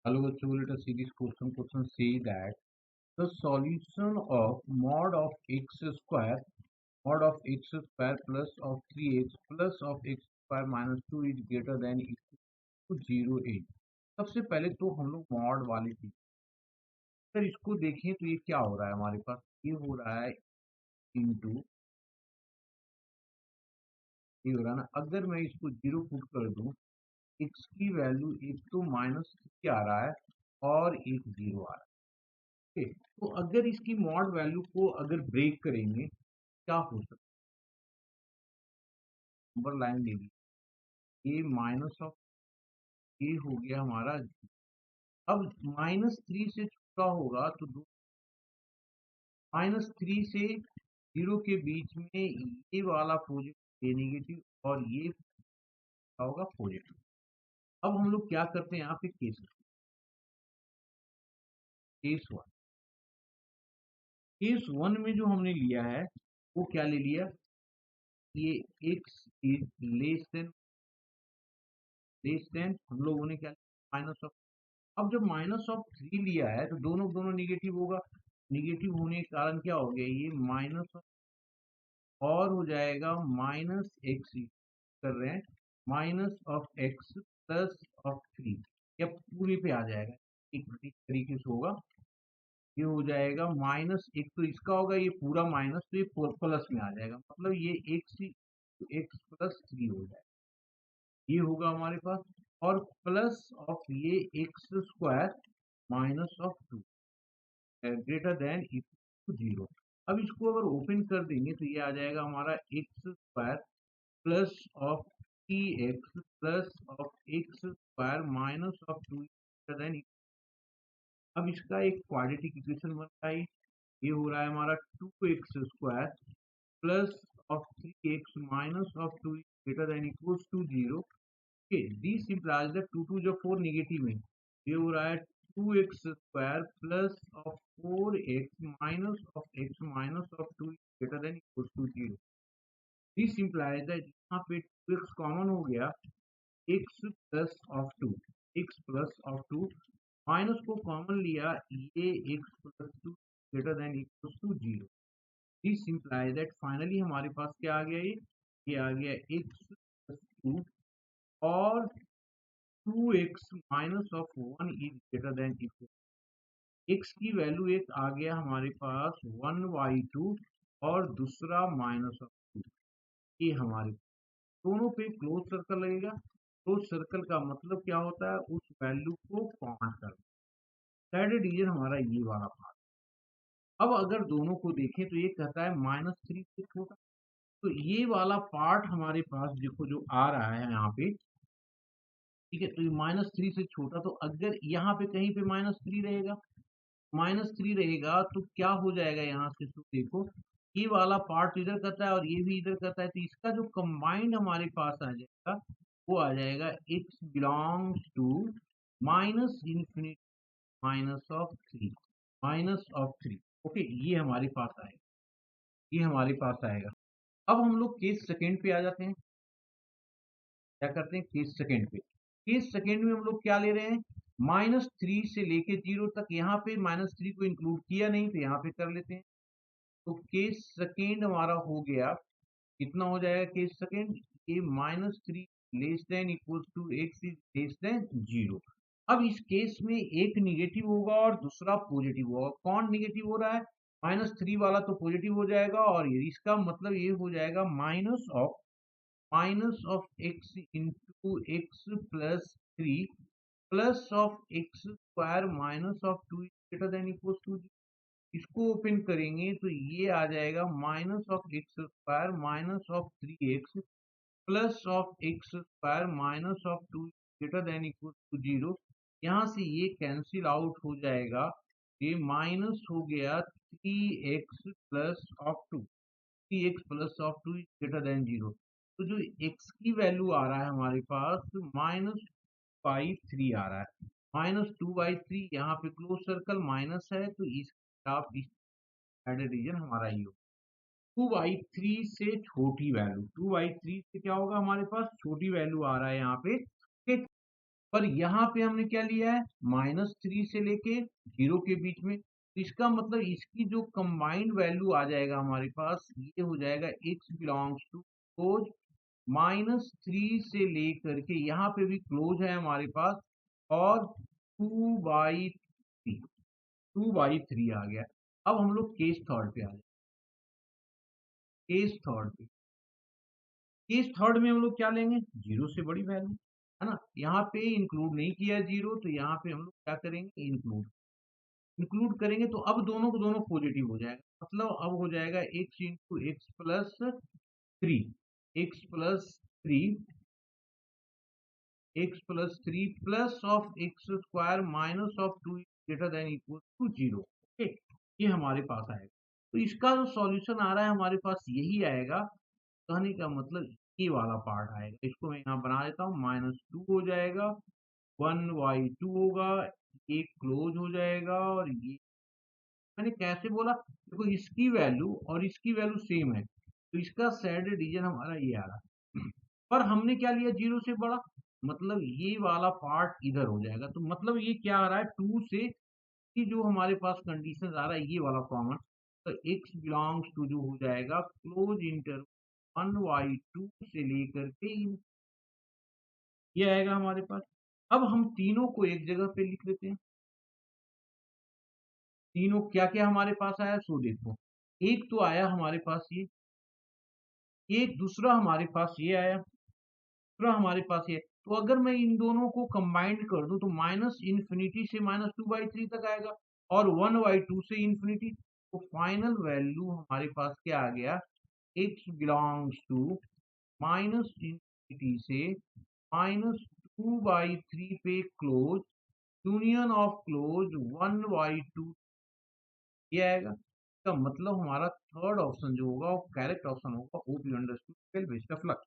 Hello, bachcho, let us see this question. Question say that the solution of mod of x square plus of 3x plus of x square minus 2 is greater than equal to 0 8। सबसे पहले तो हम लोग mod वाली चीज, अगर इसको देखें तो ये क्या हो रहा है हमारे पास, ये हो रहा है इंटू, ये हो रहा है ना। अगर मैं इसको जीरो पुट कर दूं, एक्स की वैल्यू एक तो -3 आ रहा है और एक जीरो आ रहा है। ठीक, तो अगर इसकी मॉड वैल्यू को अगर ब्रेक करेंगे क्या हो सकता है, नंबर लाइन ले ली, ये माइनस ऑफ ए हो गया हमारा। अब -3 से छोटा होगा तो -3 से 0 के बीच में ये वाला पॉजिटिव, ये नेगेटिव और ये क्या होगा पॉजिटिव। अब हम लोग क्या करते हैं यहाँ पे, केस वन। केस वन में जो हमने लिया है वो क्या ले लिया, ये x इज लेस देन हम लोगों ने क्या, माइनस ऑफ। अब जब -3 लिया है तो दोनों दोनों निगेटिव होगा, निगेटिव होने के कारण क्या हो गया, ये माइनस और हो जाएगा माइनस एक्स, कर रहे हैं minus of x plus of 3, या पूरे पे आ जाएगा एक तरीके से होगा। ये हो जाएगा माइनस, एक तो इसका होगा ये पूरा माइनस, तो ये प्लस में आ जाएगा, मतलब ये एक्स प्लस 3 हो जाएगा, ये होगा हमारे पास। और प्लस ऑफ ये x square minus of 2 greater than equal to 0। अब इसको अगर ओपन कर देंगे तो ये आ जाएगा हमारा x square plus of 3x plus of x square minus of 2 greater then. अब इसका एक क्वाड्रेटिक इक्वेशन बनता है, ये हो रहा है हमारा 2x square plus of 3x minus of 2 greater than equals to 0। Okay, this implies that 2 2 जो 4 नेगेटिव में, ये हो रहा है 2x square plus of 4x minus of x minus of 2 greater than equals to 0। This implies that यहाँ पे 2x common हो गया, x plus of 2, x plus of 2 minus को कॉमन लिया, ये x plus 2 greater than equals to 0। This implies that finally हमारे पास क्या आ गया, ये आ गया x प्लस 2 और 2x minus of 1 is greater than equal. x की वैल्यू एक आ गया हमारे पास 1/2 और दूसरा माइनस ऑफ 2, ये हमारे दोनों पे क्लोज सर्कल लगेगा। क्लोज सर्कल का मतलब क्या होता है, उस वैल्यू को काउंट करना। स्टैंडर्ड डिवीजन हमारा ये वाला पार्ट। अब अगर दोनों को देखें तो ये कहता है -3 से छोटा, तो ये वाला पार्ट हमारे पास देखो जो आ रहा है यहाँ पे, ठीक है, तो ये -3 से छोटा, तो अगर यहाँ पे कहीं पे -3 रहेगा, -3 रहेगा तो क्या हो जाएगा यहाँ से, तो देखो ये वाला पार्ट इधर करता है और ये भी इधर करता है, तो इसका जो कंबाइंड हमारे पास आ जाएगा वो आ जाएगा x belongs to minus infinity minus of 3। Okay, ये हमारे पास आएगा, ये हमारे पास आएगा। अब हम लोग केस सेकेंड पे आ जाते हैं, क्या करते हैं केस सेकेंड पे। केस सेकेंड में हम लोग क्या ले रहे हैं, -3 से लेके 0 तक, यहाँ पे -3 को इंक्लूड किया नहीं तो यहाँ पे कर लेते हैं। तो केस सेकेंड हमारा हो गया, कितना हो जाएगा केस सेकेंड, ये -3 less than equals to x is less than 0। अब इस केस में एक निगेटिव होगा और दूसरा पॉजिटिव होगा। कौन निगेटिव हो रहा है, -3 वाला तो पॉजिटिव हो जाएगा, और इसका मतलब ये हो जाएगा minus of x into x plus 3 plus of x square minus of 2 greater than equals to. इसको ओपन करेंगे तो ये आ जाएगा minus of x square minus of 3x plus of x square minus of 2 greater than equal to 0। यहाँ से ये cancel out हो जाएगा, ये माइनस हो गया 3x plus of 2, 3x plus of 2 greater then 0। तो जो x की वैल्यू आ रहा है हमारे पास -2/3 आ रहा है, -2/3, यहाँ पे क्लोज सर्कल माइनस है तो इस आप इस रीजन हमारा ये हो 2/3 से छोटी वैल्यू, 2/3 से क्या होगा हमारे पास छोटी वैल्यू आ रहा है यहाँ पे, ठीक। पर यहाँ पे हमने क्या लिया है, -3 से लेके 0 के बीच में। तो इसका मतलब इसकी जो कंबाइंड वैल्यू आ जाएगा हमारे पास, ये हो जाएगा x बिलोंग्स टू क्लोज -3 से लेकर के यहाँ पे भी क्लोज है हमारे पास, और 2/3, 2/3 आ गया। अब हम लोग केस थर्ड पे आ जाए। केस थर्ड पे, केस थर्ड में हम लोग क्या लेंगे, 0 से बड़ी वैल्यू, है ना। यहाँ पे इंक्लूड नहीं किया 0, तो यहाँ पे हम लोग क्या करेंगे, इंक्लूड। इंक्लूड करेंगे तो अब दोनों को दोनों पॉजिटिव हो जाएगा, मतलब अब हो जाएगा x into x plus 3, x plus 3, x+3 plus of x square minus of 2 greater than equal to 0। Okay, ये हमारे पास आएगा। तो इसका जो सॉल्यूशन आ रहा है हमारे पास यही आएगा। कहने का मतलब ये वाला पार्ट आएगा। इसको मैं यहाँ बना देता हूँ, -2 हो जाएगा, 1/2 होगा, ये क्लोज हो जाएगा, और ये मैंने कैसे बोला, देखो इसकी वैल्यू और इसकी वैल्यू सेम है, तो इसका सैड रीजन हमारा ये आ रहा है। पर हमने क्या लिया, 0 से बड़ा, मतलब ये वाला पार्ट इधर हो जाएगा। तो मतलब ये क्या आ रहा है, 2 से, कि जो हमारे पास कंडीशन आ रहा है ये वाला कॉमन, तो x बिलोंग्स टू जो हो जाएगा क्लोज इंटर 1/2 से लेकर के ये आएगा हमारे पास। अब हम तीनों को एक जगह पे लिख लेते हैं। तीनों क्या क्या हमारे पास आया, सो देखो, एक तो आया हमारे पास ये, एक दूसरा हमारे पास ये आया, दूसरा हमारे पास ये। तो अगर मैं इन दोनों को कंबाइंड कर दूं तो -∞ से -2/3 तक आएगा, और 1/2 से इंफिनिटी। तो फाइनल वैल्यू हमारे पास क्या आ गया, x बिलोंग्स टू -∞ से -2/3 पे क्लोज, यूनियन ऑफ क्लोज 1/2, ये आएगा। इसका मतलब हमारा थर्ड ऑप्शन जो होगा वो करेक्ट ऑप्शन होगा। Hope you understood. Best of luck.